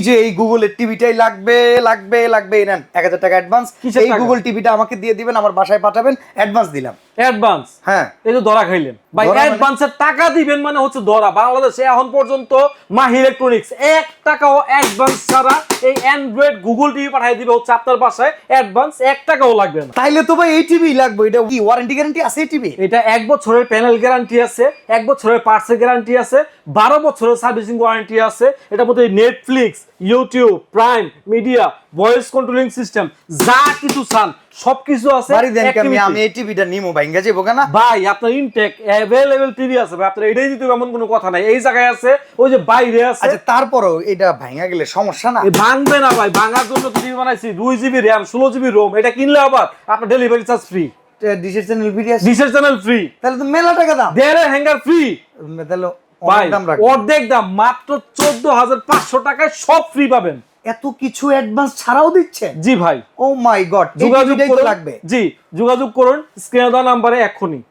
যে এই গুগলের টিভিটাই লাগবে লাগবে লাগবে, নেন 1000 টাকা অ্যাডভান্স। এই গুগল টিভিটা আমাকে দিয়ে দিবেন, আমার বাসায় পাঠাবেন, অ্যাডভান্স দিলাম। অ্যাডভান্স? হ্যাঁ। এই তো ধরা খাইলেন ভাই, অ্যাডভান্সের টাকা দিবেন মানে হচ্ছে ধরা। বাংলাদেশে এখন পর্যন্ত মাহি ইলেকট্রনিক্স 1 টাকাও অ্যাডভান্স ছাড়া এই অ্যান্ড্রয়েড গুগল টিভি পাঠিয়ে দিবে হচ্ছে আপনার বাসায়, অ্যাডভান্স 1 টাকাও লাগবে না। তাইলে তো ভাই এই টিভি লাগবে। এটা কি ওয়ারেন্টি গ্যারান্টি আছে এই টিভি? এটা 1 বছরের প্যানেল গ্যারান্টি আছে, 1 বছরের পার্টসের গ্যারান্টি আছে, 12 বছরের সার্ভিসিং ওয়ারেন্টি আছে। এটার মধ্যে Netflix, YouTube, prime media, voice controlling system, যা কিছু চান সবকিছু আছে। আমি এই টিভিটা নিমো ভাঙ্গা যাবো কেন ভাই? আপনার ইনটেক अवेलेबल টিভি আছে ভাই, আপনার এটাই দিতে এমন কোনো কথা নাই। এই জায়গায় আছে, ওই যে বাইরে আছে। আচ্ছা, তারপরও এটা ভাঙ্গা গেলে সমস্যা না? ভাঙবে না ভাই, ভাঙার জন্য টিভি বানাইছি। 2GB RAM, 16GB ROM। এটা কিনলে আবার আপনার ডেলিভারি চার্জ ফ্রি, ডিশের চ্যানেল ফ্রি আছে? ডিশের চ্যানেল ফ্রি। তাহলে তো মেলা টাকা দাম। দেড় হ্যাঙ্গার ফ্রি। তাহলে ভাই অনেক দাম রাখবে। অর্ধেক দাম, মাত্র 14,500 টাকায় সব ফ্রি পাবেন। এত কিছু অ্যাডভান্স ছাড়াও দিচ্ছেন? জি ভাই। ও মাই গড, যোগাযোগ তো করুন। লাগবে। জি, যোগাযোগ করুন স্ক্রিনে দেওয়া নাম্বারে এক্ষুনি।